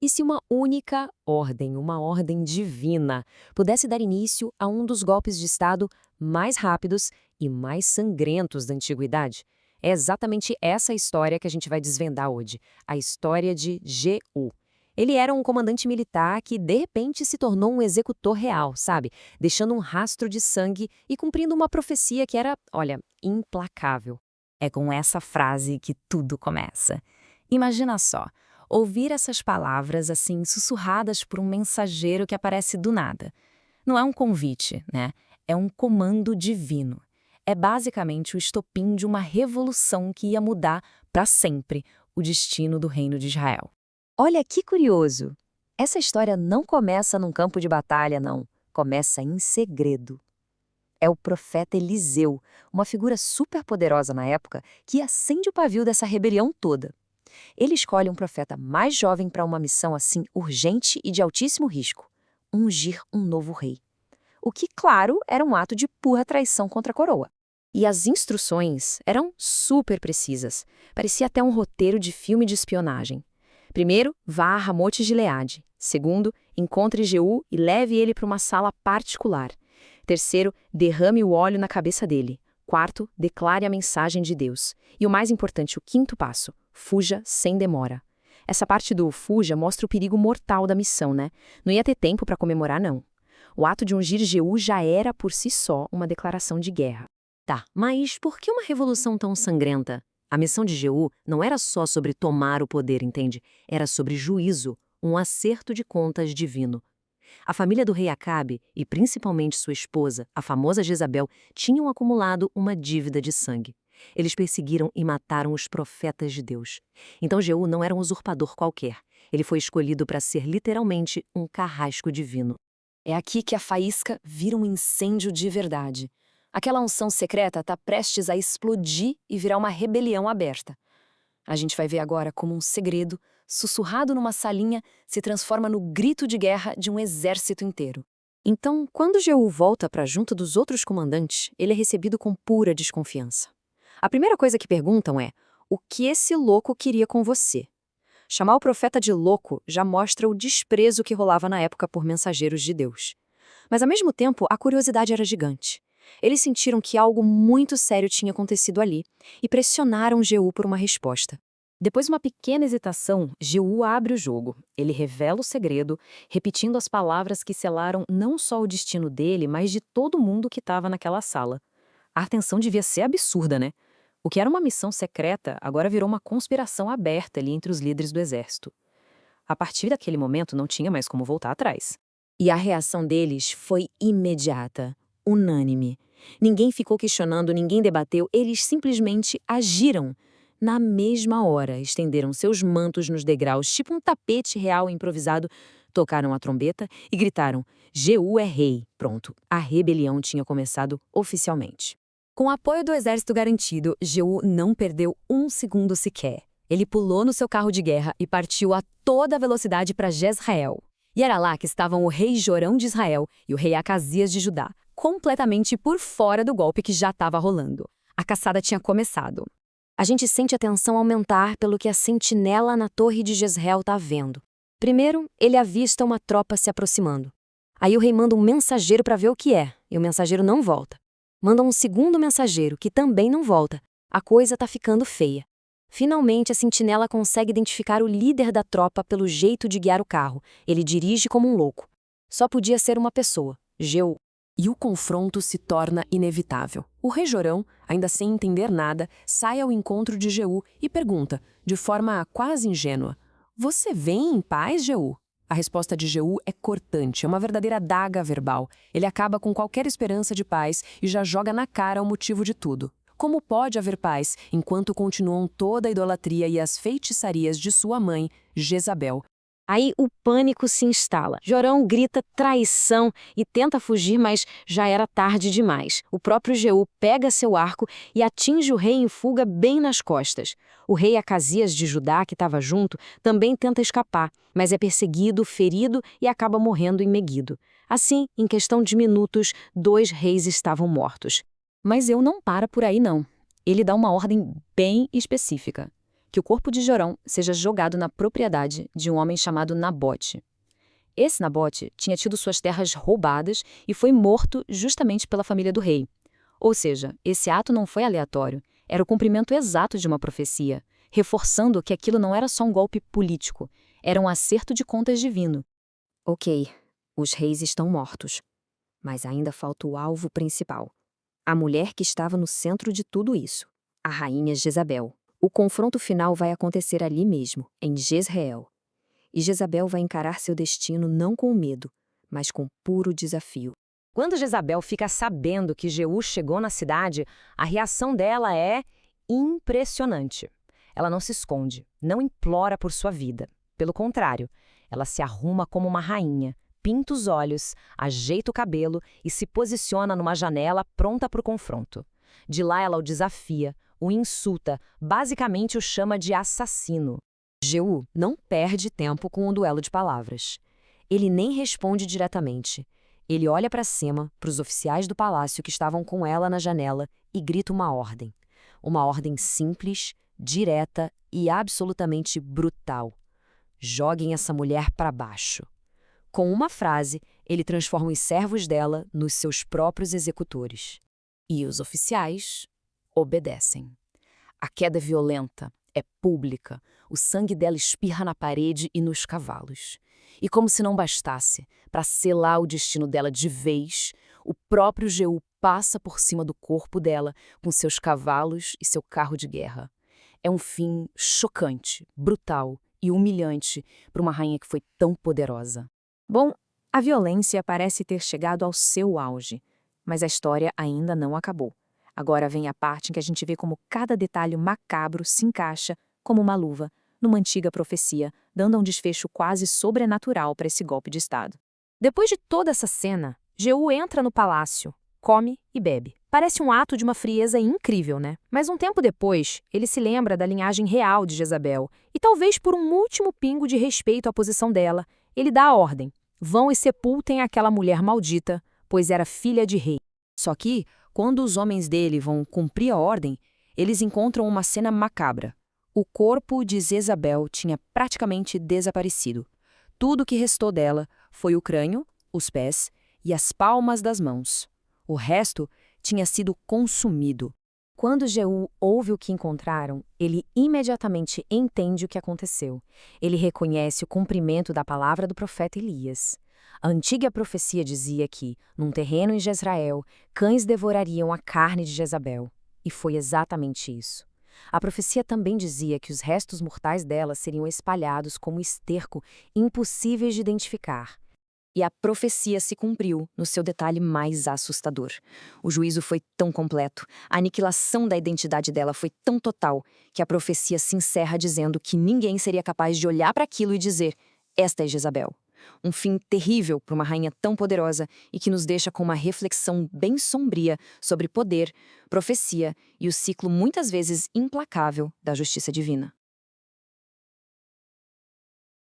E se uma única ordem, uma ordem divina, pudesse dar início a um dos golpes de Estado mais rápidos e mais sangrentos da antiguidade? É exatamente essa história que a gente vai desvendar hoje, a história de Jeú. Ele era um comandante militar que, de repente, se tornou um executor real, sabe? Deixando um rastro de sangue e cumprindo uma profecia que era, olha, implacável. É com essa frase que tudo começa. Imagina só, ouvir essas palavras assim sussurradas por um mensageiro que aparece do nada. Não é um convite, né? É um comando divino. É basicamente o estopim de uma revolução que ia mudar para sempre o destino do reino de Israel. Olha que curioso! Essa história não começa num campo de batalha, não. Começa em segredo. É o profeta Eliseu, uma figura superpoderosa na época, que acende o pavio dessa rebelião toda. Ele escolhe um profeta mais jovem para uma missão assim urgente e de altíssimo risco: ungir um novo rei. O que, claro, era um ato de pura traição contra a coroa. E as instruções eram super precisas. Parecia até um roteiro de filme de espionagem. Primeiro, vá a Ramote Gileade. Segundo, encontre Jeú e leve ele para uma sala particular. Terceiro, derrame o óleo na cabeça dele. Quarto, declare a mensagem de Deus. E o mais importante, o quinto passo: fuja sem demora. Essa parte do fuja mostra o perigo mortal da missão, né? Não ia ter tempo para comemorar, não. O ato de ungir Jeú já era, por si só, uma declaração de guerra. Tá, mas por que uma revolução tão sangrenta? A missão de Jeú não era só sobre tomar o poder, entende? Era sobre juízo, um acerto de contas divino. A família do rei Acabe, e principalmente sua esposa, a famosa Jezabel, tinham acumulado uma dívida de sangue. Eles perseguiram e mataram os profetas de Deus. Então Jeú não era um usurpador qualquer. Ele foi escolhido para ser literalmente um carrasco divino. É aqui que a faísca vira um incêndio de verdade. Aquela unção secreta está prestes a explodir e virar uma rebelião aberta. A gente vai ver agora como um segredo, sussurrado numa salinha, se transforma no grito de guerra de um exército inteiro. Então, quando Jeú volta para junto dos outros comandantes, ele é recebido com pura desconfiança. A primeira coisa que perguntam é: o que esse louco queria com você? Chamar o profeta de louco já mostra o desprezo que rolava na época por mensageiros de Deus. Mas, ao mesmo tempo, a curiosidade era gigante. Eles sentiram que algo muito sério tinha acontecido ali e pressionaram Jeú por uma resposta. Depois de uma pequena hesitação, Jeú abre o jogo. Ele revela o segredo, repetindo as palavras que selaram não só o destino dele, mas de todo mundo que estava naquela sala. A tensão devia ser absurda, né? O que era uma missão secreta agora virou uma conspiração aberta ali entre os líderes do exército. A partir daquele momento não tinha mais como voltar atrás. E a reação deles foi imediata, unânime. Ninguém ficou questionando, ninguém debateu, eles simplesmente agiram. Na mesma hora, estenderam seus mantos nos degraus, tipo um tapete real improvisado, tocaram a trombeta e gritaram: Jeú é rei. Pronto, a rebelião tinha começado oficialmente. Com o apoio do exército garantido, Jeú não perdeu um segundo sequer. Ele pulou no seu carro de guerra e partiu a toda velocidade para Jezreel. E era lá que estavam o rei Jorão de Israel e o rei Acasias de Judá, completamente por fora do golpe que já estava rolando. A caçada tinha começado. A gente sente a tensão aumentar pelo que a sentinela na torre de Jezreel está vendo. Primeiro, ele avista uma tropa se aproximando. Aí o rei manda um mensageiro para ver o que é, e o mensageiro não volta. Manda um segundo mensageiro, que também não volta. A coisa está ficando feia. Finalmente, a sentinela consegue identificar o líder da tropa pelo jeito de guiar o carro. Ele dirige como um louco. Só podia ser uma pessoa, Jeú. E o confronto se torna inevitável. O rei Jorão, ainda sem entender nada, sai ao encontro de Jeú e pergunta, de forma quase ingênua: Você vem em paz, Jeú? A resposta de Jeú é cortante, é uma verdadeira daga verbal. Ele acaba com qualquer esperança de paz e já joga na cara o motivo de tudo. Como pode haver paz enquanto continuam toda a idolatria e as feitiçarias de sua mãe, Jezabel? Aí o pânico se instala. Jorão grita traição e tenta fugir, mas já era tarde demais. O próprio Jeú pega seu arco e atinge o rei em fuga bem nas costas. O rei Acasias de Judá, que estava junto, também tenta escapar, mas é perseguido, ferido e acaba morrendo em Meguido. Assim, em questão de minutos, 2 reis estavam mortos. Mas eu não para por aí, não. Ele dá uma ordem bem específica. que o corpo de Jorão seja jogado na propriedade de um homem chamado Nabote. Esse Nabote tinha tido suas terras roubadas e foi morto justamente pela família do rei. Ou seja, esse ato não foi aleatório, era o cumprimento exato de uma profecia, reforçando que aquilo não era só um golpe político, era um acerto de contas divino. Ok, os reis estão mortos, mas ainda falta o alvo principal. A mulher que estava no centro de tudo isso, a rainha Jezabel. O confronto final vai acontecer ali mesmo, em Jezreel. E Jezabel vai encarar seu destino não com medo, mas com puro desafio. Quando Jezabel fica sabendo que Jeú chegou na cidade, a reação dela é impressionante. Ela não se esconde, não implora por sua vida. Pelo contrário, ela se arruma como uma rainha, pinta os olhos, ajeita o cabelo e se posiciona numa janela pronta para o confronto. De lá ela o desafia, o insulta, basicamente o chama de assassino. Jeú não perde tempo com um duelo de palavras. Ele nem responde diretamente. Ele olha para cima, para os oficiais do palácio que estavam com ela na janela e grita uma ordem. Uma ordem simples, direta e absolutamente brutal. Joguem essa mulher para baixo. Com uma frase, ele transforma os servos dela nos seus próprios executores. E os oficiais obedecem. A queda é violenta, é pública, o sangue dela espirra na parede e nos cavalos. E como se não bastasse, para selar o destino dela de vez, o próprio Jeú passa por cima do corpo dela com seus cavalos e seu carro de guerra. É um fim chocante, brutal e humilhante para uma rainha que foi tão poderosa. Bom, a violência parece ter chegado ao seu auge, mas a história ainda não acabou. Agora vem a parte em que a gente vê como cada detalhe macabro se encaixa, como uma luva, numa antiga profecia, dando um desfecho quase sobrenatural para esse golpe de Estado. Depois de toda essa cena, Jeú entra no palácio, come e bebe. Parece um ato de uma frieza incrível, né? Mas um tempo depois, ele se lembra da linhagem real de Jezabel e talvez por um último pingo de respeito à posição dela, ele dá a ordem: vão e sepultem aquela mulher maldita, pois era filha de rei. Só que, quando os homens dele vão cumprir a ordem, eles encontram uma cena macabra. O corpo de Jezabel tinha praticamente desaparecido. Tudo o que restou dela foi o crânio, os pés e as palmas das mãos. O resto tinha sido consumido. Quando Jeú ouve o que encontraram, ele imediatamente entende o que aconteceu. Ele reconhece o cumprimento da palavra do profeta Elias. A antiga profecia dizia que, num terreno em Jezreel, cães devorariam a carne de Jezabel. E foi exatamente isso. A profecia também dizia que os restos mortais dela seriam espalhados como esterco, impossíveis de identificar. E a profecia se cumpriu no seu detalhe mais assustador. O juízo foi tão completo, a aniquilação da identidade dela foi tão total, que a profecia se encerra dizendo que ninguém seria capaz de olhar para aquilo e dizer: esta é Jezabel. Um fim terrível para uma rainha tão poderosa e que nos deixa com uma reflexão bem sombria sobre poder, profecia e o ciclo muitas vezes implacável da justiça divina.